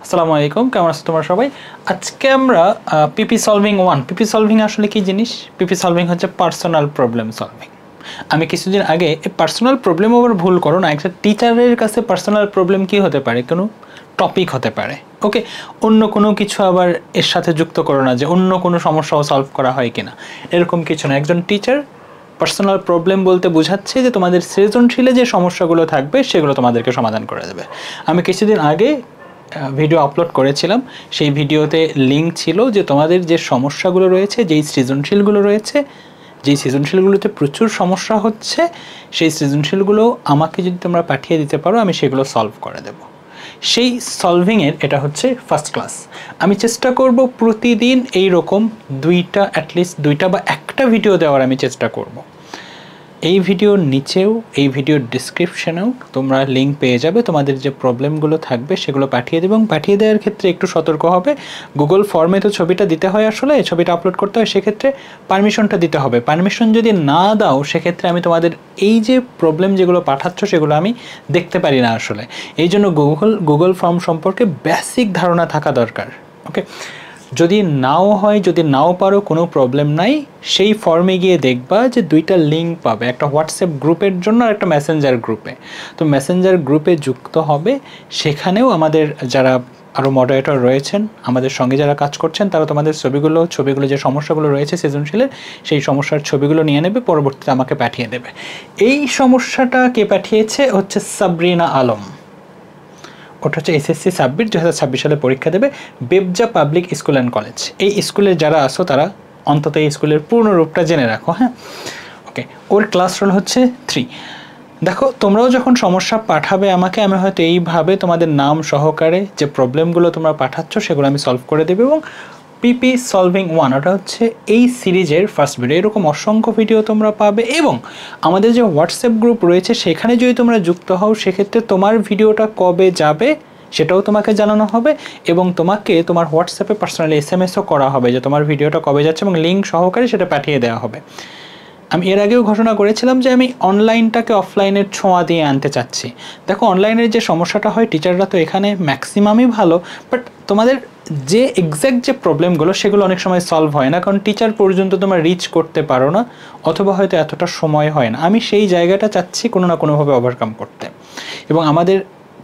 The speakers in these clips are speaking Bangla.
আসসালামু আলাইকুম, কেমন আছো তোমরা সবাই? আজকে আমরা পিপি সলভিং 1 পিপি সলভিং আসলে কি জিনিস? পিপি সলভিং হচ্ছে পার্সোনাল প্রবলেম সলভিং। আমি কিছুদিন আগে এই পার্সোনাল প্রবলেম ওভার ভুল করো না, একটা টিচারের কাছে পার্সোনাল প্রবলেম কি হতে পারে? কোনো টপিক হতে পারে, ওকে, অন্য কোনো কিছু আবার এর সাথে যুক্ত করো না যে অন্য কোনো সমস্যাও সলভ করা হয় কিনা, এরকম কিছু না। একজন টিচার পার্সোনাল প্রবলেম বলতে বোঝাচ্ছে যে তোমাদের সৃজনশীলে যে সমস্যাগুলো থাকবে সেগুলো তোমাদেরকে সমাধান করে দেবে। আমি কিছুদিন আগে ভিডিও আপলোড করেছিলাম, সেই ভিডিওতে লিঙ্ক ছিল যে তোমাদের যে সমস্যাগুলো রয়েছে, যেই সৃজনশীলগুলো রয়েছে, যেই সৃজনশীলগুলোতে প্রচুর সমস্যা হচ্ছে, সেই সৃজনশীলগুলো আমাকে যদি তোমরা পাঠিয়ে দিতে পারো আমি সেগুলো সলভ করে দেব। সেই সলভিংয়ের এটা হচ্ছে ফার্স্ট ক্লাস। আমি চেষ্টা করব প্রতিদিন এই রকম অ্যাটলিস্ট দুইটা বা একটা ভিডিও দেওয়ার আমি চেষ্টা করব। এই ভিডিওর নিচেও, এই ভিডিওর ডিসক্রিপশনেও তোমরা লিঙ্ক পেয়ে যাবে। তোমাদের যে প্রবলেমগুলো থাকবে সেগুলো পাঠিয়ে দেবে, এবং পাঠিয়ে দেওয়ার ক্ষেত্রে একটু সতর্ক হবে। গুগল ফর্মে তো ছবিটা দিতে হয়, আসলে ছবিটা আপলোড করতে হয়, সেক্ষেত্রে পারমিশনটা দিতে হবে। পারমিশন যদি না দাও সেক্ষেত্রে আমি তোমাদের এই যে প্রবলেম যেগুলো পাঠাচ্ছ সেগুলো আমি দেখতে পারি না আসলে। এই জন্য গুগল ফর্ম সম্পর্কে বেসিক ধারণা থাকা দরকার, ওকে। যদি নাও হয়, যদি নাও পারো, কোনো প্রবলেম নাই। সেই ফর্মে গিয়ে দেখবা যে দুইটা লিঙ্ক পাবে, একটা হোয়াটসঅ্যাপ গ্রুপের জন্য আর একটা মেসেঞ্জার গ্রুপে। তো মেসেঞ্জার গ্রুপে যুক্ত হবে, সেখানেও আমাদের যারা আরও মডারেটর রয়েছেন, আমাদের সঙ্গে যারা কাজ করছেন, তারা তোমাদের ছবিগুলো যে সমস্যাগুলো রয়েছে সৃজনশীলের, সেই সমস্যার ছবিগুলো নিয়ে নেবে, পরবর্তীতে আমাকে পাঠিয়ে দেবে। এই সমস্যাটা কে পাঠিয়েছে হচ্ছে সাবরিনা আলম। ওটা হচ্ছে এসএসসি সাব্বির 2026 সালে পরীক্ষা দেবে, বেবজা পাবলিক স্কুল অ্যান্ড কলেজ। এই স্কুলে যারা আসো তারা অন্তত এই স্কুলের পূর্ণ রূপটা জেনে রাখো, হ্যাঁ, ওকে। ওর ক্লাস রোল হচ্ছে 3। দেখো, তোমরাও যখন সমস্যা পাঠাবে আমাকে, আমি হয়তো এইভাবে তোমাদের নাম সহকারে যে প্রবলেমগুলো তোমরা পাঠাচ্ছ সেগুলো আমি সলভ করে দেবো। এবং পিপি সলভিং 1 ওটা হচ্ছে এই সিরিজের ফার্স্ট ভিডিও। এরকম অসংখ্য ভিডিও তোমরা পাবে, এবং আমাদের যে হোয়াটসঅ্যাপ গ্রুপ রয়েছে সেখানে যদি তোমরা যুক্ত হও সেক্ষেত্রে তোমার ভিডিওটা কবে যাবে সেটাও তোমাকে জানানো হবে, এবং তোমাকে তোমার হোয়াটসঅ্যাপে পার্সোনালি SMS-ও করা হবে যে তোমার ভিডিওটা কবে যাচ্ছে, এবং লিঙ্ক সহকারে সেটা পাঠিয়ে দেওয়া হবে। আমি এর আগেও ঘোষণা করেছিলাম যে আমি অনলাইনটাকে অফলাইনের ছোঁয়া দিয়ে আনতে চাচ্ছি। দেখো, অনলাইনের যে সমস্যাটা হয়, টিচাররা তো এখানে ম্যাক্সিমামই ভালো, বাট তোমাদের যে এক্স্যাক্ট যে প্রবলেমগুলো সেগুলো অনেক সময় সলভ হয় না, কারণ টিচার পর্যন্ত তোমরা রিচ করতে পারো না, অথবা হয়তো এতটা সময় হয় না। আমি সেই জায়গাটা চাচ্ছি কোনো না কোনোভাবে ওভারকাম করতে, এবং আমাদের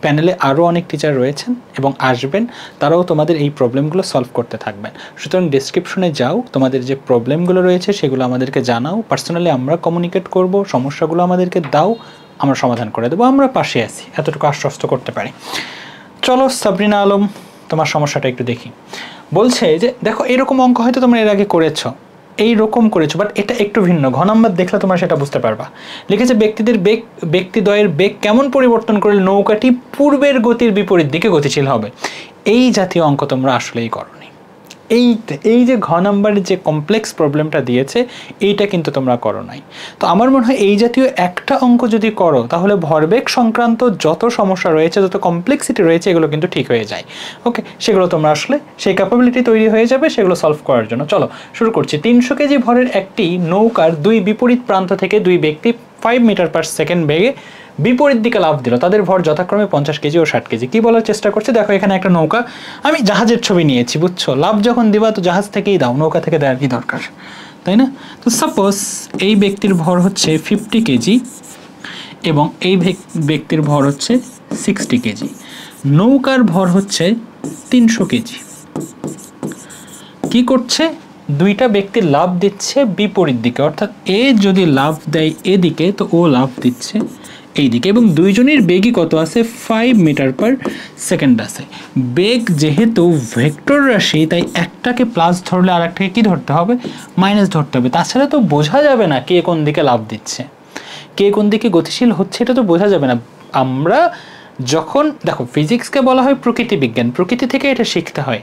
প্যানেলে আরও অনেক টিচার রয়েছেন এবং আসবেন, তারাও তোমাদের এই প্রবলেমগুলো সলভ করতে থাকবেন। সুতরাং ডেসক্রিপশনে যাও, তোমাদের যে প্রবলেমগুলো রয়েছে সেগুলো আমাদেরকে জানাও, পার্সোনালি আমরা কমিউনিকেট করব, সমস্যাগুলো আমাদেরকে দাও, আমরা সমাধান করে দেবো, আমরা পাশে আছি, এতটুকু আশ্বস্ত করতে পারি। চলো সাবরিনা আলম, তোমার সমস্যাটা একটু দেখি। বলছে যে দেখো, এরকম অঙ্ক হয়তো তোমরা এর আগে করেছো, এইরকম করেছো, বাট এটা একটু ভিন্ন। ঘ নাম্বার দেখলে তোমরা সেটা বুঝতে পারবা। লিখেছে ব্যক্তিদ্বয়ের বেগ কেমন পরিবর্তন করলে নৌকাটি পূর্বের গতির বিপরীত দিকে গতিশীল হবে। এই জাতীয় অঙ্ক তোমরা আসলেই করোনি। এই যে ঘ নাম্বারের যে কমপ্লেক্স প্রবলেমটা দিয়েছে, এইটা কিন্তু তোমরা করো নাই। তো আমার মনে হয় এই জাতীয় একটা অঙ্ক যদি করো তাহলে ভরবেগ সংক্রান্ত যত সমস্যা রয়েছে, যত কমপ্লেক্সিটি রয়েছে, এগুলো কিন্তু ঠিক হয়ে যায়, ওকে। সেগুলো তোমরা আসলে সেই ক্যাপাবিলিটি তৈরি হয়ে যাবে সেগুলো সলভ করার জন্য। চলো শুরু করছি। 300 কেজি ভরের একটি নৌকার দুই বিপরীত প্রান্ত থেকে দুই ব্যক্তি 5 মিটার পার সেকেন্ড বেগে বিপরীত দিকে লাফ দিল। তাদের ভর যথাক্রমে 50 কেজি ও 60 কেজি। কী বলার চেষ্টা করছে? দেখো, এখানে একটা নৌকা, আমি জাহাজের ছবি নিয়েছি, বুঝছো? লাফ যখন দিবা তো জাহাজ থেকেই দাও, নৌকা থেকে দেওয়ার কি দরকার, তাই না? তো সাপোজ এই ব্যক্তির ভর হচ্ছে 50 কেজি এবং এই ব্যক্তির ভর হচ্ছে 60 কেজি। নৌকার ভর হচ্ছে 300 কেজি। কি করছে? দুইটা ব্যক্তি লাফ দিচ্ছে বিপরীত দিকে, অর্থাৎ এ যদি লাফ দেয় এদিকে তো ও লাফ দিচ্ছে এইদিকে, এবং দুইজনের বেগই কত আছে? 5 মিটার পার সেকেন্ড আছে। বেগ যেহেতু ভেক্টর রাশি, তাই একটাকে প্লাস ধরলে আর একটাকে কী ধরতে হবে? মাইনাস ধরতে হবে। তাছাড়া তো বোঝা যাবে না কে কোন দিকে লাফ দিচ্ছে, কে কোন দিকে গতিশীল হচ্ছে, এটা তো বোঝা যাবে না। আমরা যখন দেখো, ফিজিক্সকে বলা হয় প্রকৃতি বিজ্ঞান, প্রকৃতি থেকে এটা শিখতে হয়।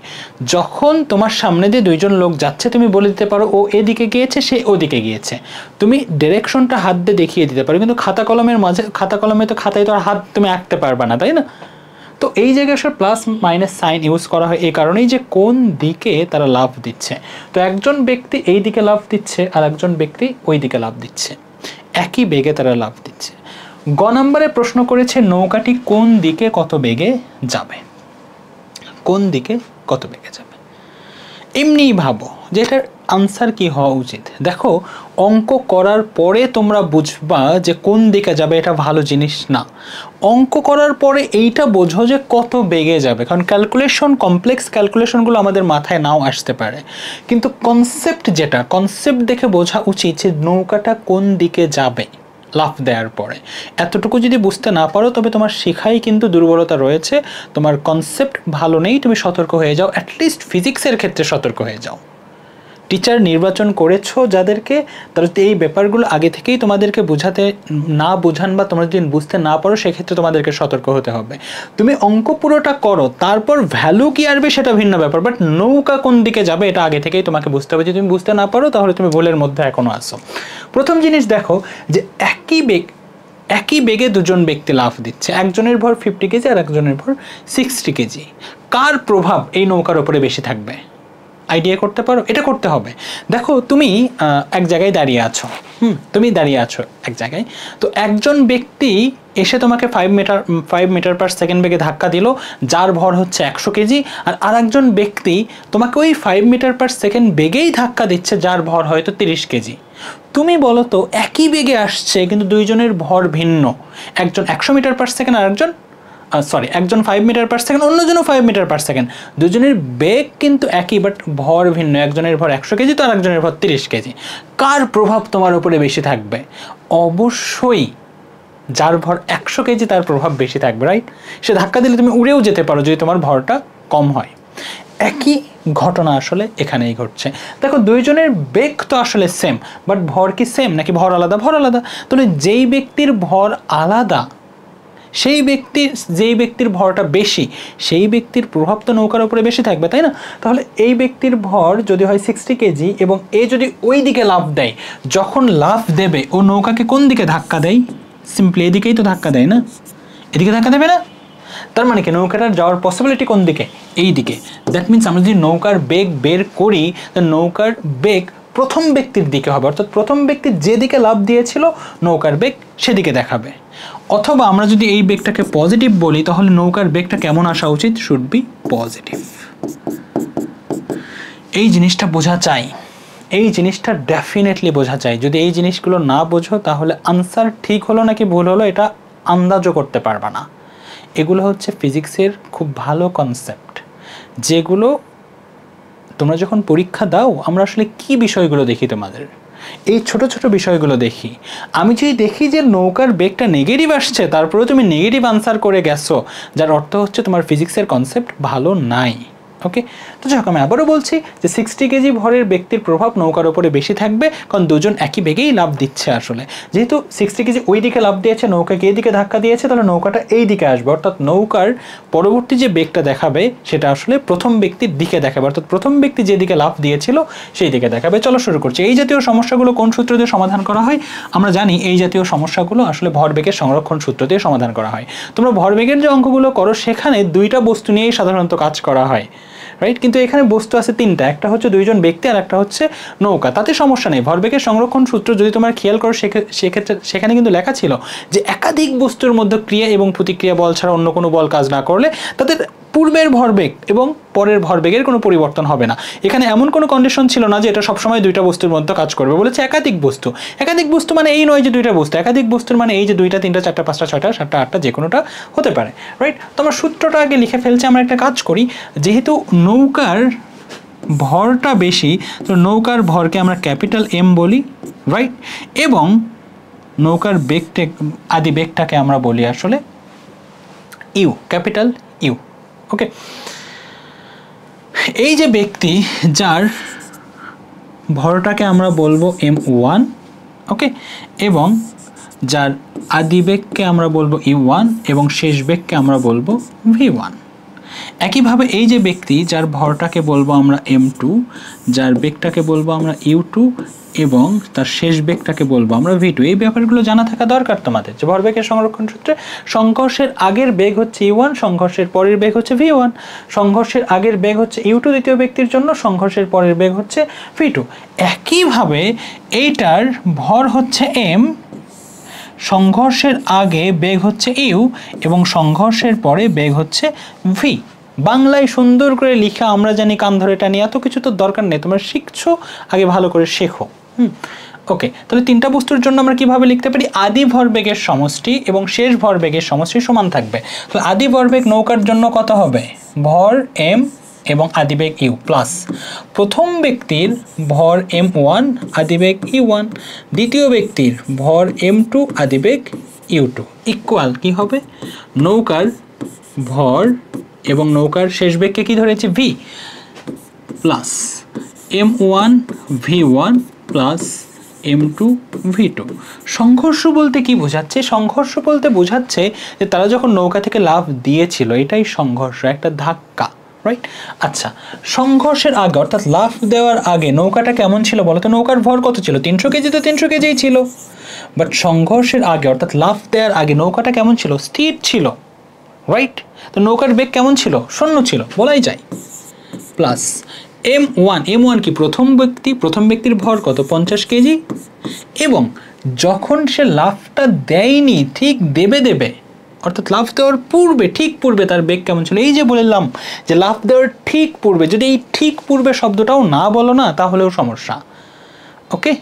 যখন তোমার সামনে দিয়ে দুইজন লোক যাচ্ছে, তুমি বলে দিতে পারো ও এদিকে গিয়েছে, সে ওদিকে গিয়েছে, তুমি ডিরেকশনটা হাত দিয়ে দেখিয়ে দিতে পারো, কিন্তু খাতা কলমে তো খাতায় তো আর হাত তুমি আঁকতে পারবে না, তাই না? তো এই জায়গায় আসলে প্লাস মাইনাস সাইন ইউজ করা হয় এই কারণেই যে কোন দিকে তারা লাফ দিচ্ছে। তো একজন ব্যক্তি এই দিকে লাফ দিচ্ছে আর একজন ব্যক্তি ওই দিকে লাফ দিচ্ছে, একই বেগে তারা লাফ দিচ্ছে। গ নম্বরে প্রশ্ন করেছে নৌকাটি কোন দিকে কত বেগে যাবে। কোন দিকে কত বেগে যাবে। এমনিই ভাবো যে এটার আনসার কি হওয়া উচিত। দেখো অঙ্ক করার পরে তোমরা বুঝবা যে কোন দিকে যাবে, এটা ভালো জিনিস না। অঙ্ক করার পরে এইটা বোঝো যে কত বেগে যাবে, কারণ ক্যালকুলেশন, কমপ্লেক্স ক্যালকুলেশনগুলো আমাদের মাথায় নাও আসতে পারে, কিন্তু কনসেপ্ট দেখে বোঝা উচিত যে নৌকাটা কোন দিকে যাবে লাফ দেওয়ার পরে। এতটুকু যদি বুঝতে না পারো তবে তোমার শেখাই কিন্তু দুর্বলতা রয়েছে, তোমার কনসেপ্ট ভালো নেই, তুমি সতর্ক হয়ে যাও। অ্যাটলিস্ট ফিজিক্সের ক্ষেত্রে সতর্ক হয়ে যাও। টিচার নির্বাচন করেছো যাদেরকে, তারা যদি এই ব্যাপারগুলো আগে থেকেই তোমাদেরকে বোঝাতে না বোঝান বা তোমরা যদি বুঝতে না পারো, সেক্ষেত্রে তোমাদেরকে সতর্ক হতে হবে। তুমি অঙ্ক পুরোটা করো, তারপর ভ্যালু কি আসবে সেটা ভিন্ন ব্যাপার, বাট নৌকা কোন দিকে যাবে এটা আগে থেকেই তোমাকে বুঝতে হবে। যদি তুমি বুঝতে না পারো তাহলে তুমি ভুলের মধ্যে এখনো আসো। প্রথম জিনিস দেখো যে একই বেগে দুজন ব্যক্তি লাফ দিচ্ছে, একজনের ভর 50 কেজি আর একজনের ভর 60 কেজি। কার প্রভাব এই নৌকার উপরে বেশি থাকবে? আইডিয়া করতে পারো? এটা করতে হবে। দেখো তুমি এক জায়গায় দাঁড়িয়ে আছো, এক জায়গায়, তো একজন ব্যক্তি এসে তোমাকে 5 মিটার পার সেকেন্ড বেগে ধাক্কা দিল, যার ভর হচ্ছে 100 কেজি, আর আরেকজন ব্যক্তি তোমাকে ওই 5 মিটার পার সেকেন্ড বেগেই ধাক্কা দিচ্ছে, যার ভর হয়তো 30 কেজি। তুমি বলো তো একই বেগে আসছে কিন্তু দুইজনের ভর ভিন্ন, একজন 100 মিটার পার সেকেন্ড আর একজন 5 মিটার পার সেকেন্ড, অন্যজনও 5 মিটার পার সেকেন্ড, দুজনের বেগ কিন্তু একই বাট ভর ভিন্ন, একজনের ভর 100 কেজি তো আর একজনের ভর 30 কেজি। কার প্রভাব তোমার উপরে বেশি থাকবে? অবশ্যই যার ভর 100 কেজি তার প্রভাব বেশি থাকবে, রাইট? সে ধাক্কা দিলে তুমি উড়েও যেতে পারো যদি তোমার ভরটা কম হয়। একই ঘটনা আসলে এখানেই ঘটছে। দেখো দুইজনের বেগ তো আসলে সেম, বাট ভর কি সেম নাকি ভর আলাদা? ভর আলাদা। তাহলে যেই ব্যক্তির ভর আলাদা, যেই ব্যক্তির ভরটা বেশি, সেই ব্যক্তির প্রভাব তো নৌকার উপরে বেশি থাকবে, তাই না? তাহলে এই ব্যক্তির ভর যদি হয় 60 কেজি এবং এ যদি ওই দিকে লাফ দেয়, যখন লাফ দেবে ও নৌকাকে কোন দিকে ধাক্কা দেয়? সিম্পলি এদিকেই তো ধাক্কা দেয় না? এদিকে ধাক্কা দেবে না? তার মানে কি নৌকাটার যাওয়ার পসিবিলিটি কোন দিকে? এই দিকে। দ্যাট মিনস আমরা যদি নৌকার বেগ বের করি, নৌকার বেগ প্রথম ব্যক্তির দিকে হবে, অর্থাৎ প্রথম ব্যক্তি যেদিকে লাফ দিয়েছিল নৌকার বেগ সেদিকে দেখাবে। অথবা আমরা যদি এই বেগটাকে পজিটিভ বলি, তাহলে নৌকার বেগটা কেমন আসা উচিত? Should be positive. এই জিনিসটা বোঝা চাই, এই জিনিসটা ডেফিনেটলি বোঝা চাই। যদি এই জিনিসগুলো না বোঝো তাহলে আনসার ঠিক হলো নাকি ভুল হলো এটা আন্দাজও করতে পারবা না। এগুলো হচ্ছে ফিজিক্সের খুব ভালো কনসেপ্ট, যেগুলো তোমরা যখন পরীক্ষা দাও আমরা আসলে কি বিষয়গুলো দেখি, তোমাদের এই ছোট ছোট বিষয়গুলো দেখি। আমি যদি দেখি যে নৌকার বেগটা নেগেটিভ আসছে, তারপরেও তুমি নেগেটিভ আনসার করে গেছো, যার অর্থ হচ্ছে তোমার ফিজিক্সের কনসেপ্ট ভালো নাই। ওকে, তো যাই হোক আমি আবারও বলছি যে 60 কেজি ভরের ব্যক্তির প্রভাব নৌকার উপরে বেশি থাকবে, কারণ দুজন একই বেগেই লাফ দিচ্ছে। আসলে যেহেতু 60 কেজি ওই দিকে লাফ দিয়েছে, নৌকাকে এই দিকে ধাক্কা দিয়েছে, তাহলে নৌকাটা এই দিকে আসবে, অর্থাৎ নৌকার পরবর্তী যে বেগটা দেখাবে সেটা আসলে প্রথম ব্যক্তির দিকে দেখাবে, অর্থাৎ প্রথম ব্যক্তি যেদিকে লাফ দিয়েছিল সেই দিকে দেখাবে। চলো শুরু করছি। এই জাতীয় সমস্যাগুলো কোন সূত্র দিয়ে সমাধান করা হয়? আমরা জানি এই জাতীয় সমস্যাগুলো আসলে ভরবেগের সংরক্ষণ সূত্র দিয়ে সমাধান করা হয়। তোমরা ভরবেগের যে অঙ্কগুলো করো সেখানে দুইটা বস্তু নিয়েই সাধারণত কাজ করা হয়, রাইট? কিন্তু এখানে বস্তু আছে তিনটা, একটা হচ্ছে দুইজন ব্যক্তি আর একটা হচ্ছে নৌকা, তাতে সমস্যা নেই। ভরবেগের সংরক্ষণ সূত্র যদি তোমরা খেয়াল করো সেক্ষেত্রে সেখানে কিন্তু লেখা ছিল যে একাধিক বস্তুর মধ্যে ক্রিয়া এবং প্রতিক্রিয়া বল ছাড়া অন্য কোনো বল কাজ না করলে তাদের পূর্বের ভরবেগ এবং পরের ভরবেগের কোনো পরিবর্তন হবে না। এখানে এমন কোনো কন্ডিশন ছিল না যে এটা সবসময় দুইটা বস্তুর মধ্যে কাজ করবে, বলেছে একাধিক বস্তু। একাধিক বস্তু মানে এই নয় যে দুইটা বস্তু, একাধিক বস্তুর মানে এই যে 2টা 3টা 4টা 5টা 6টা 7টা 8টা যে কোনোটা হতে পারে, রাইট? তো আমরা সূত্রটা আগে লিখে ফেলছি। আমরা একটা কাজ করি, যেহেতু নৌকার ভরটা বেশি, তো নৌকার ভরকে আমরা ক্যাপিটাল এম বলি, রাইট? এবং নৌকার বেগটা, আদি বেগটাকে আমরা বলি আসলে ইউ, ক্যাপিটাল ইউ। ওকে, এই যে ব্যক্তি যার ভরটাকে আমরা বলবো m1, ওকে, এবং যার আদি বেগকে আমরা বলবো u1 এবং শেষ বেগকে আমরা বলবো v1। একইভাবে এই যে ব্যক্তি যার ভরটাকে বলবো আমরা m2, যার বেগটাকে বলবো আমরা u2 এবং তার শেষ বেগটাকে বলবো আমরা v2। এই ব্যাপারগুলো জানা থাকা দরকার তোমাদের, যে ভরবেগের সংরক্ষণ সূত্রে সংঘর্ষের আগের বেগ হচ্ছে u1, সংঘর্ষের পরের বেগ হচ্ছে v1, সংঘর্ষের আগের বেগ হচ্ছে u2 দ্বিতীয় ব্যক্তির জন্য, সংঘর্ষের পরের বেগ হচ্ছে v2। একইভাবে এইটার ভর হচ্ছে m, সংঘর্ষের আগে বেগ হচ্ছে u এবং সংঘর্ষের পরে বেগ হচ্ছে v। বাংলায় সুন্দর করে লিখা আমরা জানি কান ধরে টানি, এত কিছু তো দরকার নেই, তোমরা শিখছো আগে ভালো করে শেখো। ওকে, তাহলে তিনটা বস্তুর জন্য আমরা কিভাবে লিখতে পারি? আদি ভরবেগের সমষ্টি এবং শেষ ভরবেগের সমষ্টি সমান থাকবে। তাহলে আদি ভরবেগ নৌকার জন্য কত হবে? ভর m এবং আদিবেগ ইউ প্লাস প্রথম ব্যক্তির ভর m1 আদিবেগ u1, দ্বিতীয় ব্যক্তির ভর m2 আদিবেগ u2 ইকুয়াল কি হবে? নৌকার ভর এবং নৌকার শেষ বেগকে কি ধরেছি? v plus m1 v1 plus m2 v2। সংঘর্ষ বলতে কি বোঝাচ্ছে? সংঘর্ষ বলতে বোঝাচ্ছে যে তারা যখন নৌকা থেকে লাফ দিয়েছিল, এটাই সংঘর্ষ, একটা ধাক্কা, রাইট? আচ্ছা, সংঘর্ষের আগে অর্থাৎ লাফ দেওয়ার আগে নৌকাটা কেমন ছিল বলো তো? নৌকার ভর কত ছিল? 300 কেজি, তো 300 কেজিই ছিল। বাট সংঘর্ষের আগে অর্থাৎ লাফ দেওয়ার আগে নৌকাটা কেমন ছিল? স্থির ছিল, রাইট? তো নৌকার বেগ কেমন ছিল? শূন্য ছিল বলাই যায়। প্লাস m1 কি? প্রথম ব্যক্তির ভর কত? 50 কেজি। এবং যখন সে লাফটা দেয়নি, ঠিক দেবে অর্থাৎ লাফ দেওয়ার পূর্বে, ঠিক পূর্বে তার বেগ কেমন ছিল? এই যে বললাম যে লাফ দেওয়ার ঠিক পূর্বে, যদি এই ঠিক পূর্বে শব্দটাও না বলো না তাহলেও সমস্যা। ওকে,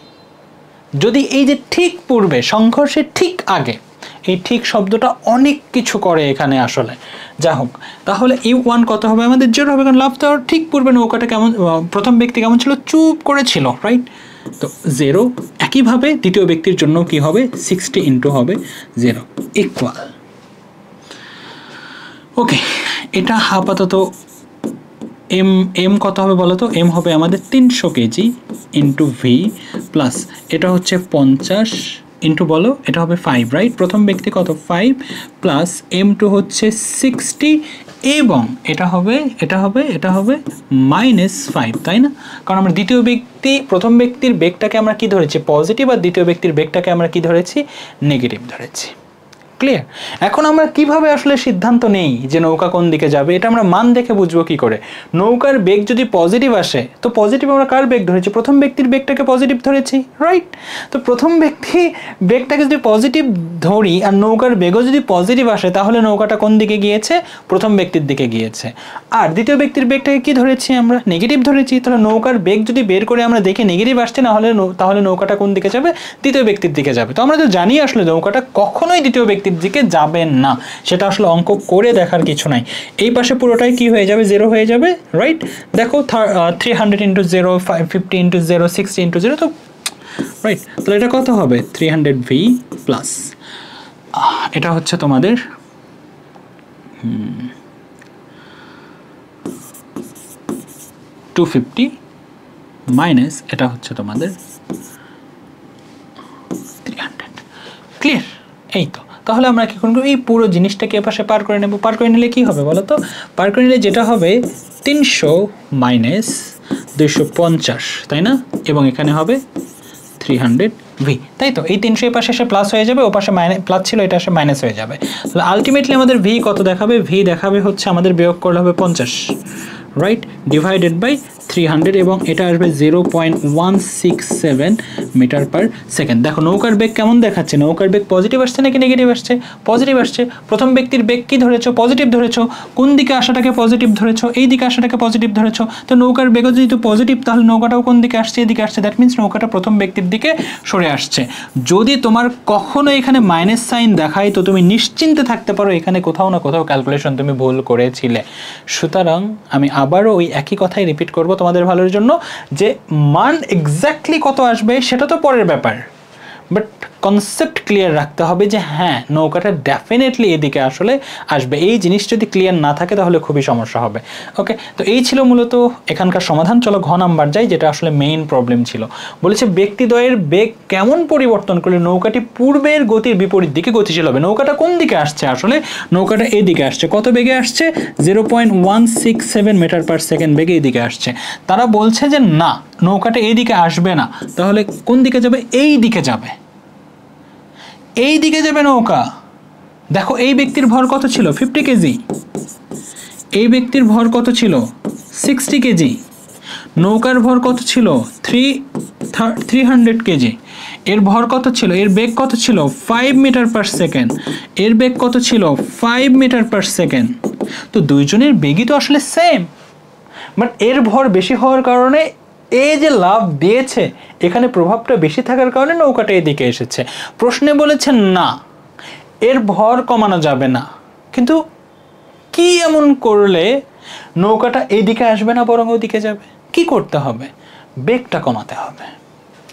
যদি এই যে ঠিক পূর্বে, সংঘর্ষের ঠিক আগে, এই ঠিক শব্দটা অনেক কিছু করে এখানে আসলে। যা হোক, তাহলে u1 কত হবে? আমাদের 0 হবে, কারণ লাফ দেওয়ার ঠিক পূর্বে নৌকাটা কেমন, প্রথম ব্যক্তি কেমন ছিল? চুপ করেছিল, রাইট? তো 0। একইভাবে দ্বিতীয় ব্যক্তির জন্য কি হবে? 60 ইন্টু হবে 0 ইকুয়াল। ওকে, এটা আপাতত m কত হবে বলো তো? m হবে আমাদের 300 কেজি ইন্টু ভি প্লাস এটা হচ্ছে 50 ইন্টু বলো, এটা হবে 5, রাইট? প্রথম ব্যক্তি কত? 5 প্লাস m2 হচ্ছে 60 এবং এটা হবে -5, তাই না? কারণ আমরা প্রথম ব্যক্তির বেগটাকে আমরা কি ধরেছি? পজিটিভ, আর দ্বিতীয় ব্যক্তির বেগটাকে আমরা কি ধরেছি? নেগেটিভ ধরেছি। ক্লিয়ার? এখন আমরা কিভাবে আসলে সিদ্ধান্ত নেই যে নৌকা কোন দিকে যাবে? এটা আমরা মান দেখে বুঝবো কি করে? নৌকার বেগ যদি পজিটিভ আসে, তো পজিটিভ আমরা কার বেগ ধরেছি? প্রথম ব্যক্তির বেগটাকে পজিটিভ ধরেছি, রাইট? তো প্রথম ব্যক্তি বেগটাকে যদি পজিটিভ ধরি আর নৌকার বেগও যদি পজিটিভ আসে, তাহলে নৌকাটা কোন দিকে গিয়েছে? প্রথম ব্যক্তির দিকে গিয়েছে। আর দ্বিতীয় ব্যক্তির বেগটাকে কি ধরেছি আমরা? নেগেটিভ ধরেছি। তাহলে নৌকার বেগ যদি বের করে আমরা দেখি নেগেটিভ আসছে, না হলে তাহলে নৌকাটা কোন দিকে যাবে? দ্বিতীয় ব্যক্তির দিকে যাবে। তো আমরা তো জানি আসলে নৌকাটা কখনোই দ্বিতীয় ব্যক্তির দিকে যাবে না, সেটা আসলে অঙ্ক করে দেখার কিছু নাই। এই পাশে পুরোটাই কি হয়ে যাবে? 0 হয়ে যাবে, রাইট? দেখো 300 ইন্টু 0, 50 ইন্টু 0, 60 ইন্টু 0, তো রাইট। তাহলে এটা কত হবে? 300v প্লাস এটা হচ্ছে তোমাদের 250 মাইনাস এটা হচ্ছে তোমাদের 300। ক্লিয়ার? এই তো। তাহলে আমরা কি করব? এই পুরো জিনিসটাকে এপাশে পার করে নেব। পার করে নিলে কি হবে বলো তো? পার করে নিলে যেটা হবে 300 মাইনাস 250, তাই না? এবং এখানে হবে 300v, তাই তো? এই 300 এর পাশে এসে প্লাস হয়ে যাবে, ও পাশে প্লাস ছিল, এটা এসে মাইনাস হয়ে যাবে। তাহলে আলটিমেটলি আমাদের v কত দেখাবে? v দেখাবে হচ্ছে আমাদের বিয়োগ করলে হবে 50, রাইট? ডিভাইডেড বাই 300 এবং এটা আসবে 0.167 মিটার পার সেকেন্ড। দেখো নৌকার বেগ কেমন দেখাচ্ছে? নৌকার বেগ পজিটিভ আসছে নাকি নেগেটিভ আসছে? পজিটিভ আসছে। প্রথম ব্যক্তির বেগ কি ধরেছো? পজিটিভ ধরেছো। কোন দিকে আসাটাকে পজিটিভ ধরেছো? এই দিকে আসাটাকে পজিটিভ ধরেছো। তো নৌকার বেগও যেহেতু পজিটিভ, তাহলে নৌকাটাও কোন দিকে আসছে? এদিকে আসছে। দ্যাট মিনস নৌকাটা প্রথম ব্যক্তির দিকে সরে আসছে। যদি তোমার কখনো এখানে মাইনাস সাইন দেখায়, তো তুমি নিশ্চিন্তে থাকতে পারো এখানে কোথাও না কোথাও ক্যালকুলেশন তুমি ভুল করেছিলে। সুতরাং আমি আবারও ওই একই কথাই রিপিট করব তোমাদের ভালোর জন্য, যে মান এক্স্যাক্টলি কত আসবে সেটা তো পরের ব্যাপার, বাট কনসেপ্ট ক্লিয়ার রাখতে হবে যে হ্যাঁ নৌকাটা ডেফিনেটলি এদিকে আসলে আসবে। এই জিনিস যদি ক্লিয়ার না থাকে তাহলে খুবই সমস্যা হবে। ওকে, তো এই ছিল মূলত এখানকার সমাধান। চলো ঘ নাম্বার যাই, যেটা আসলে মেইন প্রবলেম ছিল। বলেছে ব্যক্তিদ্বয়ের বেগ কেমন পরিবর্তন করলে নৌকাটি পূর্বের গতির বিপরীত দিকে গতিশীল হবে। নৌকাটা কোন দিকে আসছে? আসলে নৌকাটা এদিকে আসছে। কত বেগে আসছে? 0.167 মিটার পার সেকেন্ড বেগে এদিকে আসছে। তারা বলছে যে না, নৌকাটা এইদিকে আসবে না, তাহলে কোন দিকে যাবে? এই দিকে যাবে, এই দিকে যাবে নৌকা। দেখো এই ব্যক্তির ভর কত ছিল? 50 কেজি। এই ব্যক্তির ভর কত ছিল? 60 কেজি। নৌকার ভর কত ছিল? 300 কেজি। এর ভর কত ছিল? এর বেগ কত ছিল? 5 মিটার পার সেকেন্ড। এর বেগ কত ছিল? 5 মিটার পার সেকেন্ড। তো দুইজনের বেগই তো আসলে সেম, বাট এর ভর বেশি হওয়ার কারণে এই যে লাভ দিয়েছে এখানে প্রভাবটা বেশি থাকার কারণে নৌকাটা এদিকে এসেছে। প্রশ্নে বলেছেন না এর ভর কমানো যাবে না, কিন্তু কি এমন করলে নৌকাটা এইদিকে আসবে না বরং ওদিকে যাবে? কি করতে হবে? বেগটা কমাতে হবে।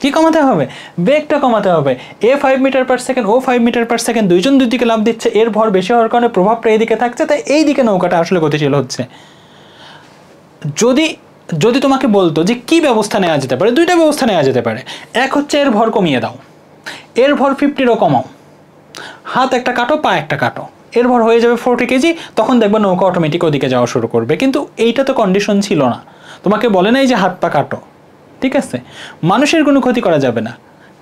কি কমাতে হবে? বেগটা কমাতে হবে। এ 5 মিটার পার সেকেন্ড, ও 5 মিটার পার সেকেন্ড, দুইজন দুই দিকে লাভ দিচ্ছে, এর ভর বেশি হওয়ার কারণে প্রভাবটা এইদিকে থাকছে, তাই এই দিকে নৌকাটা আসলে গতিশীল হচ্ছে। যদি যদি তোমাকে বলতো যে কি ব্যবস্থা নেওয়া যেতে পারে, দুইটা ব্যবস্থা নেওয়া যেতে পারে। এক হচ্ছে এর ভর কমিয়ে দাও, এর ভর 50-ও কমাও, হাত একটা কাটো, পা একটা কাটো, এর ভর হয়ে যাবে 40 কেজি, তখন দেখবে নৌকা অটোমেটিক ওদিকে যাওয়া শুরু করবে। কিন্তু এইটা তো কন্ডিশন ছিল না, তোমাকে বলে নাই যে হাত পা কাটো, ঠিক আছে? মানুষের কোনো ক্ষতি করা যাবে না।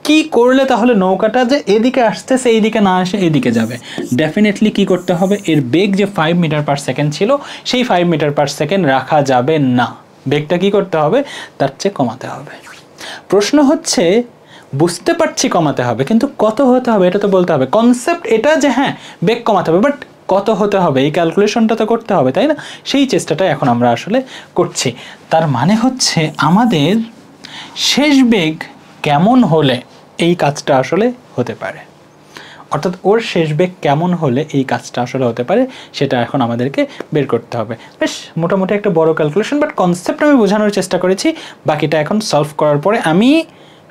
কি করলে তাহলে নৌকাটা যে এদিকে আসতেছে এইদিকে না আসে এদিকে যাবে? ডেফিনেটলি কি করতে হবে, এর বেগ যে 5 মিটার পার সেকেন্ড ছিল সেই 5 মিটার পার সেকেন্ড রাখা যাবে না, বেগটা কি করতে হবে, তার চেয়ে কমাতে হবে। প্রশ্ন হচ্ছে বুঝতে পারছি কমাতে হবে, কিন্তু কত হতে হবে এটা তো বলতে হবে। কনসেপ্ট এটা যে হ্যাঁ বেগ কমাতে হবে, বাট কত হতে হবে এই ক্যালকুলেশনটা তো করতে হবে, তাই না? সেই চেষ্টাটা এখন আমরা আসলে করছি। তার মানে হচ্ছে আমাদের শেষ বেগ কেমন হলে এই কাজটা আসলে হতে পারে, অর্থাৎ ওর শেষ বেগ কেমন হলে এই কাজটা আসলে হতে পারে সেটা এখন আমাদেরকে বের করতে হবে। বেশ মোটামুটি একটা বড় ক্যালকুলেশন, বাট কনসেপ্ট আমি বোঝানোর চেষ্টা করেছি। বাকিটা এখন সলভ করার পরে আমি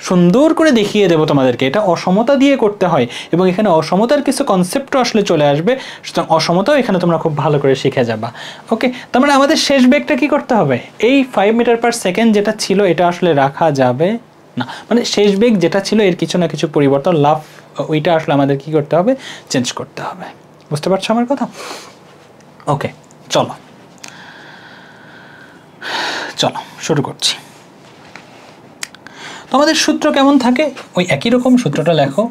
সুন্দর করে দেখিয়ে দেবো তোমাদেরকে এটা অসমতা দিয়ে করতে হয়, এবং এখানে অসমতার কিছু কনসেপ্টও আসলে চলে আসবে, সুতরাং অসমতাও এখানে তোমরা খুব ভালো করে শিখে যাবা। ওকে, তার মানে আমাদের শেষ বেগটা কি করতে হবে, এই 5 মিটার পার সেকেন্ড যেটা ছিল এটা আসলে রাখা যাবে না, মানে শেষ বেগ যেটা ছিল এর কিছু না কিছু পরিবর্তন, লাভ ওইটা আসলে আমাদের কি করতে হবে, চেঞ্জ করতে হবে। বুঝতে পারছো আমার কথা? ওকে, চলো চলো শুরু করছি। তো আমাদের সূত্র কেমন থাকে, ওই একই রকম সূত্রটা লেখো,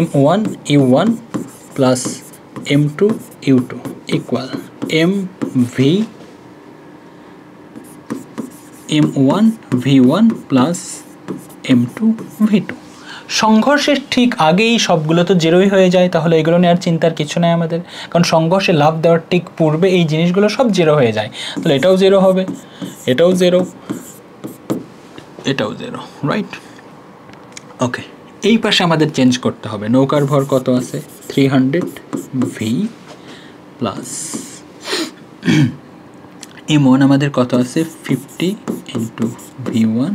m1 u1 plus m2 u2 equal mv m1 v1 plus m2 v2। সংঘর্ষের ঠিক আগেই সবগুলো তো জেরোই হয়ে যায়, তাহলে এগুলো নিয়ে আর চিন্তার কিছু নাই আমাদের, কারণ সংঘর্ষে লাভ দেওয়ার ঠিক পূর্বে এই জিনিসগুলো সব জেরো হয়ে যায়। তাহলে এটাও জেরো হবে, এটাও জেরো, এটাও জেরো, রাইট? ওকে, এই পাশে আমাদের চেঞ্জ করতে হবে। নৌকার ভর কত আছে, 300 v প্লাস m1 আমাদের কত আছে, 50 ইন্টু v1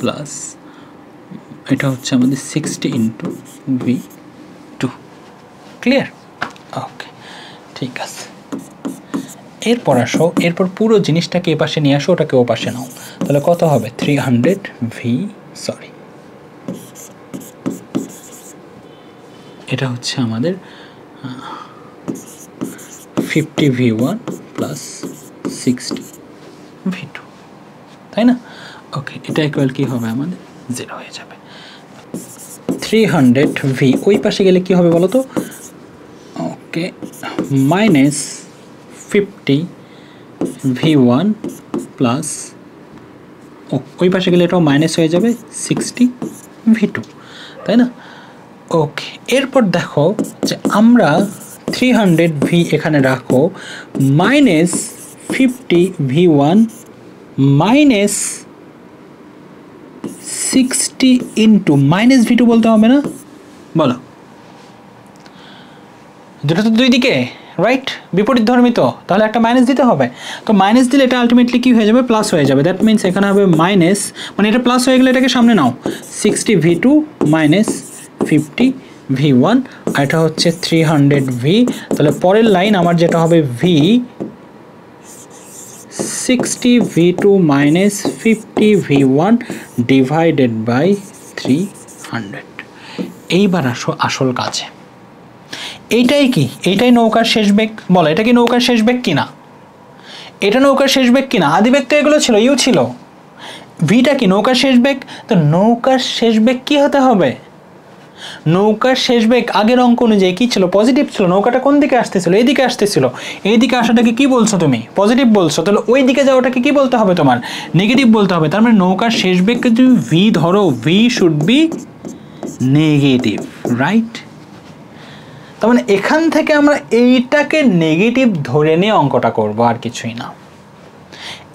প্লাস এটা হচ্ছে আমাদের 60 ইন্টু v2। ক্লিয়ার? ওকে, ঠিক আছে। এরপর আসো, এরপর পুরো জিনিসটাকে এ পাশে নিয়ে আসো, ওটাকে ও পাশে নাও, তাহলে কত হবে, 300 v, সরি এটা হচ্ছে আমাদের 50 v1 প্লাস 60 v2, তাই না? ওকে, এটা ইকুয়াল কি হবে আমাদের, 0 হয়ে যাবে। 300 v ওই পাশে গেলে কি হবে বলো তো, ওকে, মাইনাস 50 v1 প্লাস, ওই পাশে গেলে এটাও মাইনাস হয়ে যাবে 60 v2, তাই না? ওকে, এরপর দেখো যে আমরা 300 v এখানে রাখো, minus 50 v1 minus 60 into minus v2 বলতে হবে না, বলো? দুটো তো দুই দিকে, রাইট? বিপরীত ধর্মী, তো তাহলে একটা মাইনাস দিতে হবে। তো মাইনাস দিলে এটা আলটিমেটলি কি হয়ে যাবে, প্লাস হয়ে যাবে। দ্যাট মিনস এখানে হবে মাইনাস, মানে এটা প্লাস হয়ে গেলে এটাকে সামনে নাও, 60 v2 মাইনাস 50 v1, আর এটা হচ্ছে 300 v। তাহলে পরের লাইন আমার যেটা হবে v 60 v2 minus 50 v1 divided by 300। এইবার আসো আসল কাজে। এইটাই কি, এইটাই নৌকার শেষ বেগ, বলো এটা কি নৌকার শেষ বেগ কিনা? এটা নৌকার শেষ বেগ কিনা? আদি বেগ তো এগুলো ছিল, ইউ ছিল, ভিটা কি নৌকার শেষ বেগ? তো নৌকার শেষ বেগ কি হতে হবে, নৌকার শেষ বেগ আগের অঙ্ক অনুযায়ী কি ছিল, পজিটিভ ছিল। নৌকাটা কোন দিকে আসতেছিল, এইদিকে আসতেছিল, এইদিকে আসাটাকে কি বলছো তুমি, পজিটিভ বলছো, তাহলে ওই দিকে যাওয়াটাকে কি বলতে হবে তোমার, নেগেটিভ বলতে হবে। তার মানে নৌকার শেষ বেগকে তুমি ভি ধরো, V should be negative, right? তার মানে এখান থেকে আমরা এইটাকে নেগেটিভ ধরে নিয়ে অঙ্কটা করব, আর কিছুই না।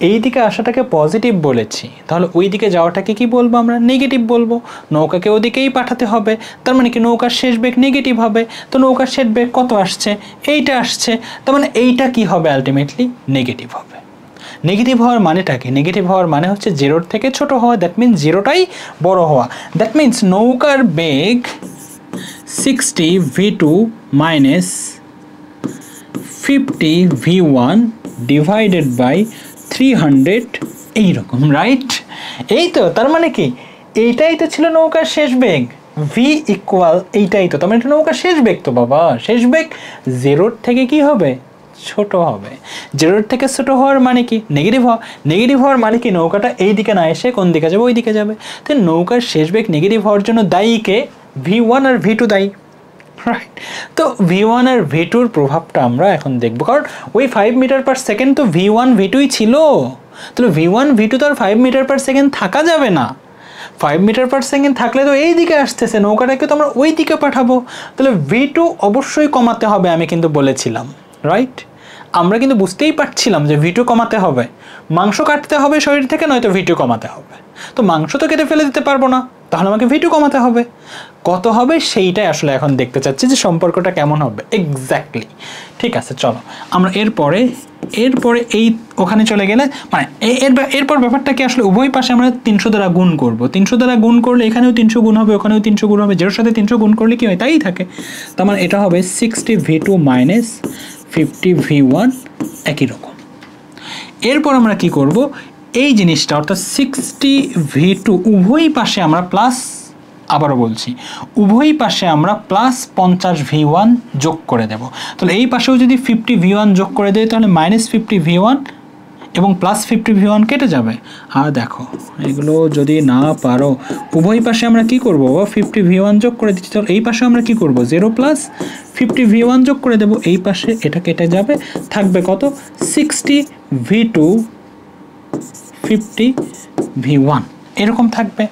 এই দিকে আসাটাকে পজিটিভ বলেছি, তাহলে ওই দিকে যাওয়াটাকে কি বলবো আমরা? নেগেটিভ বলবো। নৌকাকে ওদিকেই পাঠাতে হবে, তার মানে কি নৌকার শেষ বেগ নেগেটিভ হবে। তো নৌকার শেষ বেগ কত আসছে? এইটা আসছে, তার মানে এইটা কি হবে? আলটিমেটলি নেগেটিভ হবে। নেগেটিভ হওয়ার মানেটা কি? নেগেটিভ হওয়ার মানে হচ্ছে জিরোর থেকে ছোট হওয়া, দ্যাট মিনস জিরোটাই বড় হওয়া। দ্যাট মিনস নৌকার বেগ 60 v2 minus 50 v1 divided by 300, এইরকম, রাইট? এই তো, তার মানে কি এইটাই তো ছিল নৌকার শেষ বেগ, v ইকুয়াল এইটাই তো, তার মানে এটা নৌকার শেষ বেগ। তো বাবা শেষ বেগ জিরোর থেকে কি হবে? ছোট হবে। জিরোর থেকে ছোট হওয়ার মানে কি? নেগেটিভ হওয়া। নেগেটিভ হওয়ার মানে কি নৌকাটা এই দিকে না এসে কোন দিকে যাবে? ওই দিকে যাবে। তো নৌকার শেষ বেগ নেগেটিভ হওয়ার জন্য দায়ী কে? v1 আর v2 দায়ী, রাইট? তো v1 আর v2-র প্রভাবটা আমরা এখন দেখব, কারণ ওই 5 মিটার পার সেকেন্ড তো v1 v2ই ছিল। তাহলে v1 v2 তো আর 5 মিটার পার সেকেন্ড থাকা যাবে না। 5 মিটার পার সেকেন্ড থাকলে তো এই দিকে আসতেছে, নৌকাটাকে তো আমরা ওই দিকে পাঠাবো। তাহলে v2 অবশ্যই কমাতে হবে, আমি কিন্তু বলেছিলাম, রাইট? আমরা কিন্তু বুঝতেই পারছিলাম যে v2 কমাতে হবে, মাংস কাটতে হবে শরীর থেকে, নয়তো v2 কমাতে হবে। তো মাংস তো কেটে ফেলে দিতে পারবো না, তাহলে আমাকে v2 কমাতে হবে। কত হবে সেইটাই আসলে এখন দেখতে চাচ্ছি, যে সম্পর্কটা কেমন হবে এক্স্যাক্টলি। ঠিক আছে, চলো আমরা এরপরে এই ওখানে চলে গেলে মানে এরপর ব্যাপারটা কি আসলে উভয় পাশে আমরা 300 দ্বারা গুণ করব। 300 দ্বারা গুণ করলে এখানেও 300 গুণ হবে, ওখানেও 300 গুণ হবে, যেটার সাথে 300 গুণ করলে কি হয়? তাই থাকে। তার মানে এটা হবে 60 v2 মাইনাস 50 v1, একই রকম। এরপর আমরা কি করব? এই জিনিসটা অর্থাৎ 60 v2 উভয় পাশে আমরা প্লাস, আবারও বলছি, উভয় পাশে আমরা প্লাস 50 v1 যোগ করে দেব। তাহলে এই পাশেও যদি 50 v1 যোগ করে দেয়, তাহলে মাইনাস 50 v1 এবং প্লাস 50 v1 কেটে যাবে। আর দেখো এগুলো যদি না পারো, উভয় পাশে আমরা কি করব? 50 v1 যোগ করে দিচ্ছি। তাহলে এই পাশে আমরা কি করব? 0 প্লাস 50 v1 যোগ করে দেব। এই পাশে এটা কেটে যাবে, থাকবে কত? 60 v2 50 v1, এরকম থাকবে।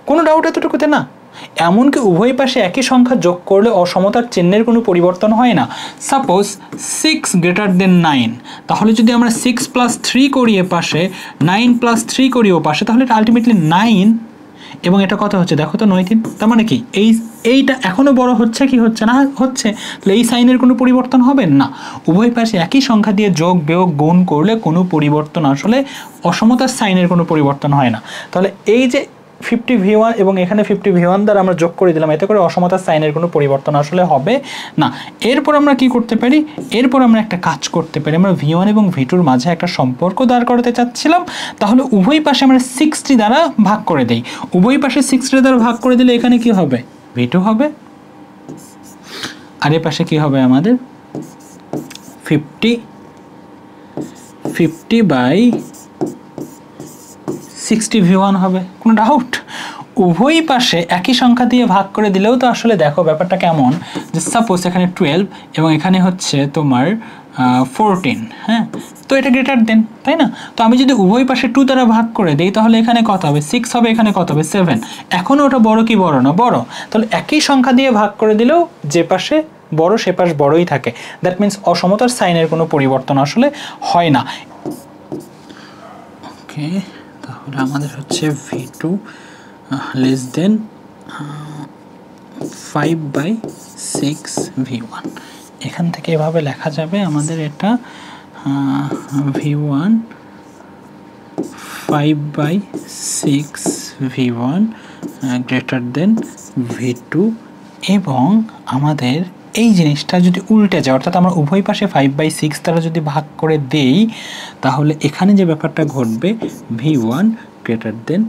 কোনো ডাউট এতটুকুতে না? এমনকি উভয় পাশে একই সংখ্যা যোগ করলে অসমতার চিহ্নের কোনো পরিবর্তন হয় না। সাপোজ 6 গ্রেটার দেন 9, তাহলে যদি আমরা 6 প্লাস 3 করি এ পাশে, 9 প্লাস 3 করি ও পাশে, তাহলে এটা আলটিমেটলি 9 এবং এটা কত হচ্ছে দেখো তো? 9 3। তার মানে কি এইটা এখনও বড় হচ্ছে কি হচ্ছে না? হচ্ছে। তাহলে এই সাইনের কোনো পরিবর্তন হবে না। উভয় পাশে একই সংখ্যা দিয়ে যোগ বিয়োগ গুণ করলে কোনো পরিবর্তন আসলে অসমতার সাইনের কোনো পরিবর্তন হয় না। তাহলে এই যে 50 v1 এবং এখানে 50 v1 দ্বারা আমরা যোগ করে দিলাম, এতে করে অসমতার সাইনের কোনো পরিবর্তন আসলে হবে না। এরপর আমরা কি করতে পারি? এরপর আমরা একটা কাজ করতে পারি, আমরা v1 এবং v2-র মাঝে একটা সম্পর্ক দাঁড় করাতে চাচ্ছিলাম। তাহলে উভয় পাশে আমরা 60 দ্বারা ভাগ করে দেই। উভয় পাশে 60 দ্বারা ভাগ করে দিলে এখানে কি হবে? v2 হবে, আর এ পাশে কি হবে আমাদের? 50 বাই 60 v1 হবে। কোনো ডাউট? উভয় পাশে একই সংখ্যা দিয়ে ভাগ করে দিলেও তো আসলে দেখো ব্যাপারটা কেমন, যে সাপোজ এখানে 12 এবং এখানে হচ্ছে তোমার 14, হ্যাঁ? তো এটা গ্রেটার দেন, তাই না? তো আমি যদি উভয় পাশে 2 দ্বারা ভাগ করে দিই, তাহলে এখানে কত হবে? 6 হবে, এখানে কত হবে? 7। এখনও ওটা বড় কি বড় না? বড়। তাহলে একই সংখ্যা দিয়ে ভাগ করে দিলেও যে পাশে বড় সে পাশ বড়ই থাকে। দ্যাট মিনস অসমতার সাইনের কোনো পরিবর্তন আসলে হয় না। ওকে, তাহলে আমাদের হচ্ছে v2 লেস দেন 5/6 v1। এখান থেকে এভাবে লেখা যাবে আমাদের এটা v1 5/6 v1 greater than v2, এবং আমাদের এই জিনিসটা যদি উল্টে যায়, অর্থাৎ আমরা উভয় পাশে 5/6 দ্বারা যদি ভাগ করে দেই, তাহলে এখানে যে ব্যাপারটা ঘটবে v1 গ্রেটার দেন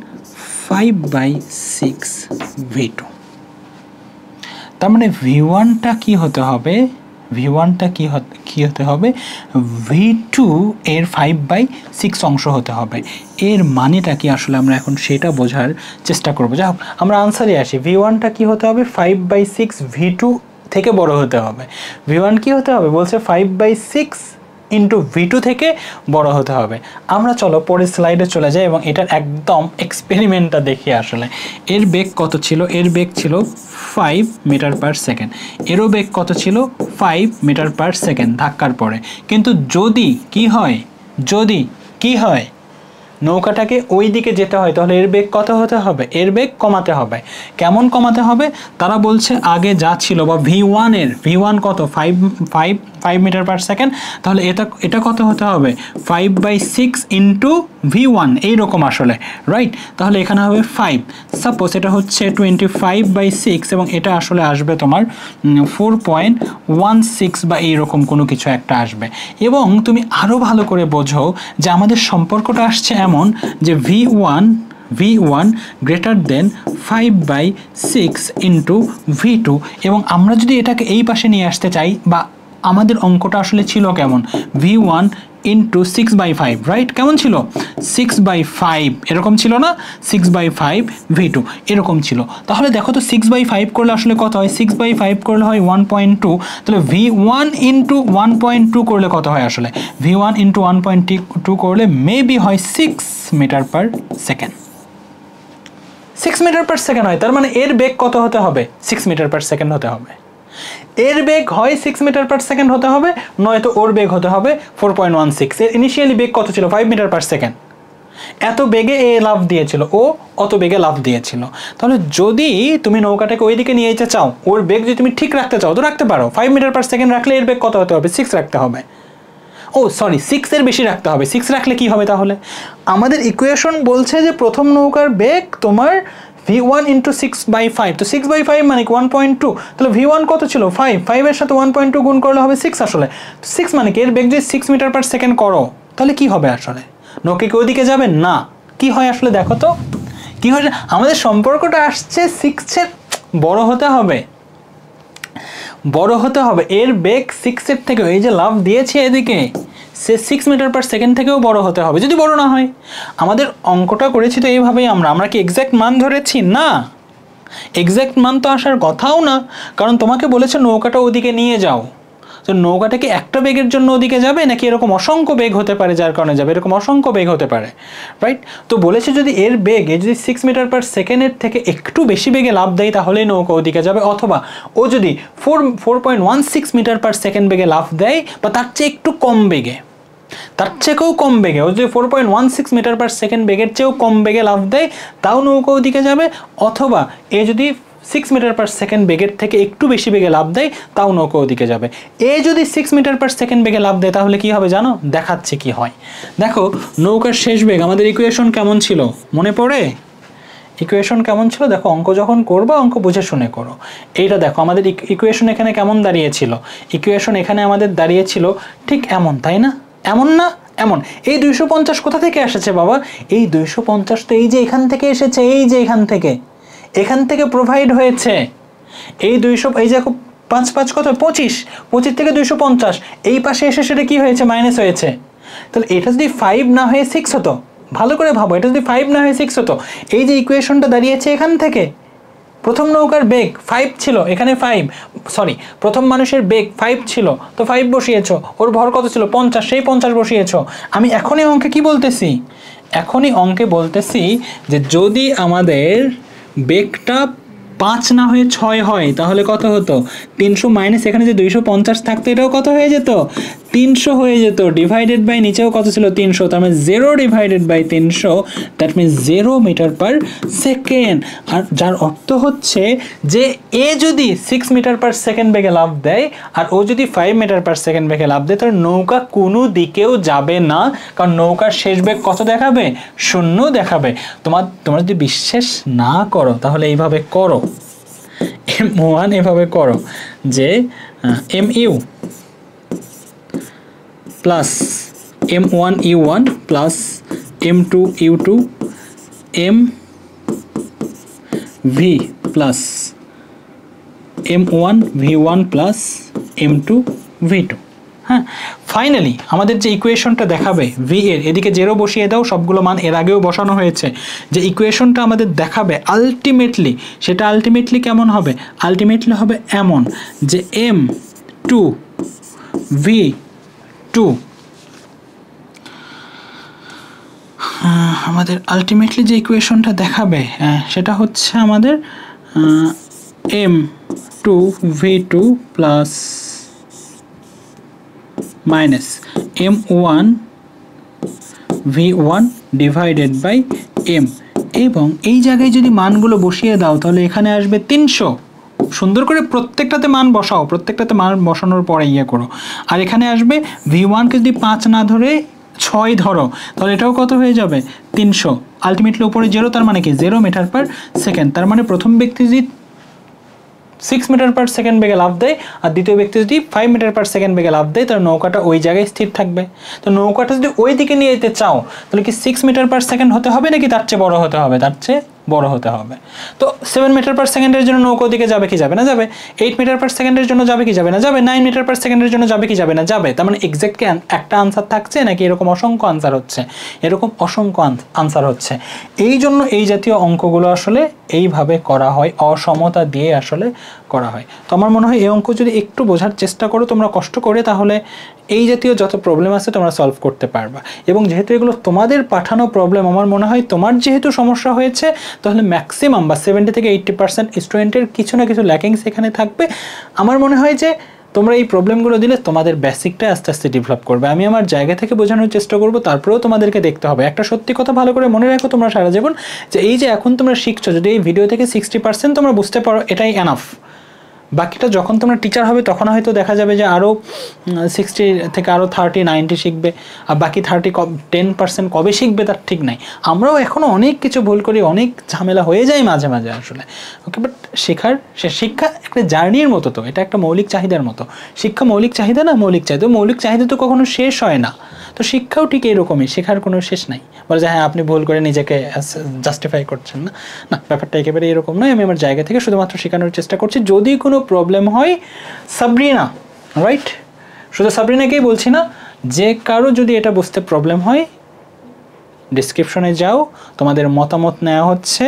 5/6 v2। তার মানে v1টা কি হতে হবে? v1টা কি হতে হবে? v2 এর 5/6 অংশ হতে হবে। এর মানেটা কি আসলে আমরা এখন সেটা বোঝার চেষ্টা করবো। যাই হোক, আমরা আনসারে আসি। v1টা কি হতে হবে? 5/6 v2 থেকে বড় হতে হবে। v1 কি হতে হবে? বলছে 5/6 ইন্টু V2 থেকে বড় হতে হবে। আমরা চলো পরের স্লাইডে চলে যাই এবং এটার একদম এক্সপেরিমেন্টটা দেখি আসলে। এর বেগ কত ছিল? এর বেগ ছিল 5 মিটার পার সেকেন্ড। এরও বেগ কত ছিল? 5 মিটার পার সেকেন্ড ধাক্কার পরে। কিন্তু যদি কি হয় নৌকাটাকে ওই দিকে যেতে হয়, তাহলে এর বেগ কত হতে হবে? এর বেগ কমাতে হবে। কেমন কমাতে হবে? তারা বলছে আগে যা ছিল বা V1 কত? 5 মিটার পার সেকেন্ড। তাহলে এটা কত হতে হবে? 5/6 ইন্টু V1 এইরকম আসলে, রাইট? তাহলে এখানে হবে 5। সাপোজ এটা হচ্ছে 25/6 এবং এটা আসলে আসবে তোমার 4.16 বা এইরকম কোনো কিছু একটা আসবে। এবং তুমি আরও ভালো করে বোঝো যে আমাদের সম্পর্কটা আসছে এমন যে V1 greater than 5/6 into V2। এবং আমরা যদি এটাকে এই পাশে নিয়ে আসতে চাই, বা আমাদের অঙ্কটা আসলে ছিল কেমন? V1 into 6/5, right? কেমন ছিল? 6/5 এরকম ছিল না? 6/5 V2 এরকম ছিল। তাহলে দেখো তো 6/5 করলে আসলে কত হয়? 6/5 করলে হয় 1.2। তাহলে V1 ইন্টু 1.2 করলে কত হয় আসলে? V1 ইন্টু 1.2 করলে মেবি হয় 6 metre per second. 6 metre per second হয়। তার মানে এর বেগ কত হতে হবে? 6 মিটার পার সেকেন্ড হতে হবে। এর বেগ হয় 6 মিটার পার সেকেন্ড হতে হবে, নয়তো ওর বেগ হতে হবে 4.16। এর ইনিশিয়ালি বেগ কত ছিল? 5 মিটার পার সেকেন্ড। এত বেগে এ লাফ দিয়েছিল, ও অত বেগে লাফ দিয়েছিল। তাহলে যদি তুমি নৌকাটাকে ওই দিকে নিয়ে যেতে চাও, ওর বেগ যদি তুমি ঠিক রাখতে চাও তো রাখতে পারো। 5 মিটার পার সেকেন্ড রাখলে এর বেগ কত হতে হবে? 6 রাখতে হবে। ও সরি, 6 এর বেশি রাখতে হবে। 6 রাখলে কি হবে তাহলে? আমাদের ইকুয়েশন বলছে যে প্রথম নৌকার বেগ তোমার V1 ইন্টু 6/5। তো 6/5 মানে 1.2। তাহলে V1 কত ছিল? 5 এর সাথে 1.2 গুণ করলে হবে 6 আসলে। 6 মানে কি? এর বেগ যদি 6 মিটার পার সেকেন্ড করো, তাহলে কি হবে আসলে? নৌকা কি ওইদিকে যাবে? না। কি হয় আসলে দেখো তো কি হয়? আমাদের সম্পর্কটা আসছে 6 এর বড় হতে হবে। এর বেগ 6 এর থেকে, এই যে লাফ দিয়েছে এদিকে, সে 6 মিটার পার সেকেন্ড থেকেও বড় হতে হবে। যদি বড় না হয়, আমাদের অঙ্কটা করেছি তো এইভাবেই। আমরা কি এক্স্যাক্ট মান ধরেছি? না, এক্স্যাক্ট মান তো আসার কথাও না, কারণ তোমাকে বলেছে নৌকাটা ওদিকে নিয়ে যাও। তো নৌকাটা কি একটা বেগের জন্য ওদিকে যাবে, নাকি এরকম অসংখ্য বেগ হতে পারে যার কারণে যাবে? এরকম অসংখ্য বেগ হতে পারে, রাইট? তো বলেছে যদি এর বেগ যদি 6 মিটার পার সেকেন্ডের থেকে একটু বেশি বেগে লাফ দেয়, তাহলে নৌকা ওদিকে যাবে। অথবা ও যদি 4.16 মিটার পার সেকেন্ড বেগে লাফ দেয়, বা তার চেয়ে একটু কম বেগে, তার চেয়েও কম বেগে, ও যদি 4.16 মিটার পার সেকেন্ড বেগের চেয়েও কম বেগে লাফ দেয়, তাও নৌকা ওদিকে যাবে। অথবা এ যদি 6 মিটার পার সেকেন্ড বেগের থেকে একটু বেশি বেগে লাফ দেয়, তাও নৌকা ওদিকে যাবে। এ যদি 6 মিটার পার সেকেন্ড বেগে লাফ দেয়, তাহলে কি হবে জানো? দেখাচ্ছে কি হয়। দেখো নৌকার শেষ বেগ, আমাদের ইকুয়েশন কেমন ছিল মনে পড়ে? ইকুয়েশন কেমন ছিল দেখো, অঙ্ক যখন করবো অঙ্ক বুঝে শুনে করো। এইটা দেখো আমাদের ইকুয়েশন এখানে কেমন দাঁড়িয়েছিল? ইকুয়েশন এখানে আমাদের দাঁড়িয়েছিল ঠিক এমন, তাই না? এমন না, এমন। এই 250 কোথা থেকে এসেছে বাবা? এই 250 তো এই যে এখান থেকে এসেছে, এই যে এখান থেকে প্রোভাইড হয়েছে। এই 200, এই দেখো 5 কত? 25 থেকে 250 এই পাশে এসে সেটা কি হয়েছে? মাইনাস হয়েছে। তাহলে এটা যদি 5 না হয়ে 6 হতো, ভালো করে ভাবো, এটা যদি 5 না হয়ে 6 হতো, এই যে ইকুয়েশনটা দাঁড়িয়েছে এখান থেকে, প্রথম নৌকার বেগ 5 ছিল, এখানে প্রথম মানুষের বেগ 5 ছিল, তো 5 বসিয়েছো। ওর ভর কত ছিল? 50, সেই 50 বসিয়েছো। আমি এখনই অঙ্কে কি বলতেছি? এখনই অঙ্কে বলতেছি যে যদি আমাদের বেগটা 5 না হয়ে 6 হয়, তাহলে কত হতো? 300 মাইনাস এখানে যে 250 থাকতো, এটাও কত হয়ে যেত? 300 হয়ে যেত। ডিভাইডেড বাই নিচেও কত ছিল? 300। তার মানে 0 divided by 300, that means 0 metre per second. আর যার অর্থ হচ্ছে যে এ যদি 6 মিটার পার সেকেন্ড বেগে লাফ দেয়, আর ও যদি 5 মিটার পার সেকেন্ড বেগে লাফ দেয়, তাহলে নৌকা কোনো দিকেও যাবে না, কারণ নৌকার শেষ বেগ কত দেখাবে? 0 দেখাবে। তোমরা যদি বিশ্বাস না করো, তাহলে এইভাবে করো। M1 এভাবে করো যে MU plus M1 U1 plus M2 U2 MV plus M1 V1 plus M2 V2। হ্যাঁ, ফাইনালি আমাদের যে ইকুয়েশনটা দেখাবে V এর, এদিকে 0 বসিয়ে দাও, সবগুলো মান এর আগেও বসানো হয়েছে। যে ইকুয়েশনটা আমাদের দেখাবে আলটিমেটলি, সেটা আলটিমেটলি কেমন হবে? আলটিমেটলি হবে এমন যে M2 V2 আমাদের আলটিমেটলি যে ইকুয়েশনটা দেখাবে সেটা হচ্ছে আমাদের m2v2 plus minus m1 v1 divided by m, এবং এই জায়গায় যদি মানগুলো বসিয়ে দাও তাহলে এখানে আসবে 300। সুন্দর করে প্রত্যেকটাতে মান বসাও, প্রত্যেকটাতে মান বসানোর পরে করো। আর এখানে আসবে v1কে যদি 5 না ধরে 6 ধরো তাহলে এটাও কত হয়ে যাবে 300। আলটিমেটলি উপরে 0, তার মানে কি 0 মিটার পার সেকেন্ড। তার মানে প্রথম ব্যক্তি যদি 6 মিটার পার সেকেন্ড বেগে লাফ দেয় আর দ্বিতীয় ব্যক্তি যদি 5 মিটার পার সেকেন্ড বেগে লাফ দেয়, তাহলে নৌকাটা ওই জায়গায় স্থির থাকবে। তো নৌকাটা যদি ওই দিকে নিয়ে যেতে চাও তাহলে কি 6 মিটার পার সেকেন্ড হতে হবে নাকি তার চেয়ে বড় হতে হবে? তার চেয়ে বড় হতে হবে। তো 7 মিটার পার সেকেন্ডের জন্য নৌকা দিকে যাবে কি যাবে না? যাবে। 8 মিটার পার সেকেন্ডের জন্য যাবে কি যাবে না? যাবে। 9 মিটার পার সেকেন্ডের জন্য যাবে কি যাবে না? যাবে। তার মানে এক্সাক্ট কি একটা আনসার থাকছে নাকি এরকম অসংখ্য আনসার হচ্ছে? এরকম অসংখ্য আনসার হচ্ছে। এই জন্য এই জাতীয় অঙ্কগুলো আসলে এইভাবে করা হয়, অসমতা দিয়ে আসলে করা হয়। তো আমার মনে হয় এই অঙ্ক যদি একটু বোঝার চেষ্টা করো তোমরা কষ্ট করে, তাহলে এই জাতীয় যত প্রবলেম আছে তোমরা সলভ করতে পারবা। এবং যেহেতু এগুলো তোমাদের পাঠানো প্রবলেম, আমার মনে হয় তোমার যেহেতু সমস্যা হয়েছে তাহলে ম্যাক্সিমাম বা 70 থেকে 80% স্টুডেন্টের কিছু না কিছু ল্যাকিংস এখানে থাকবে। আমার মনে হয় যে তোমরা এই প্রবলেমগুলো দিলে তোমাদের বেসিকটা আস্তে আস্তে ডেভেলপ করবে। আমি আমার জায়গা থেকে বোঝানোর চেষ্টা করব, তারপরেও তোমাদেরকে দেখতে হবে। একটা সত্যি কথা ভালো করে মনে রাখো তোমরা সারা জীবন, যে এই যে এখন তোমরা শিখছো, যদি এই ভিডিও থেকে 60% তোমরা বুঝতে পারো এটাই এনাফ। বাকিটা যখন তোমরা টিচার হবে তখন হয়তো দেখা যাবে যে আরও 60 থেকে আরও 30, 90 শিখবে, আর বাকি 10% কবে শিখবে তার ঠিক নাই। আমরাও এখনও অনেক কিছু ভুল করি, অনেক ঝামেলা হয়ে যায় মাঝে মাঝে আসলে। ওকে, বাট শিক্ষা একটা জার্নির মতো, তো এটা একটা মৌলিক চাহিদার মতো। শিক্ষা মৌলিক চাহিদা না, মৌলিক চাহিদা তো কখনো শেষ হয় না। তো শিক্ষাও ঠিক এরকমই, শেখার কোনো শেষ নাই। বলে যে হ্যাঁ আপনি ভুল করে নিজেকে জাস্টিফাই করছেন না, না, ব্যাপারটা একেবারে এরকম নয়। আমি আমার জায়গা থেকে শুধুমাত্র শেখানোর চেষ্টা করছি। যদি কোনো প্রবলেম হয়, সাবরিনা, রাইট, শুধু সাবরিনাকেই বলছি না, যে কারো যদি এটা বুঝতে প্রবলেম হয় ডিসক্রিপশনে যাও, তোমাদের মতামত নেওয়া হচ্ছে।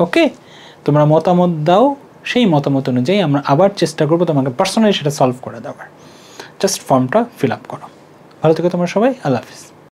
ওকে, তোমরা মতামত দাও, সেই মতামত অনুযায়ী আমরা আবার চেষ্টা করবো তোমাকে পার্সোনালি সেটা সলভ করে দেওয়ার। জাস্ট ফর্মটা ফিল আপ করো। ভালো থেকো তোমরা সবাই, আল্লাহ হাফিজ।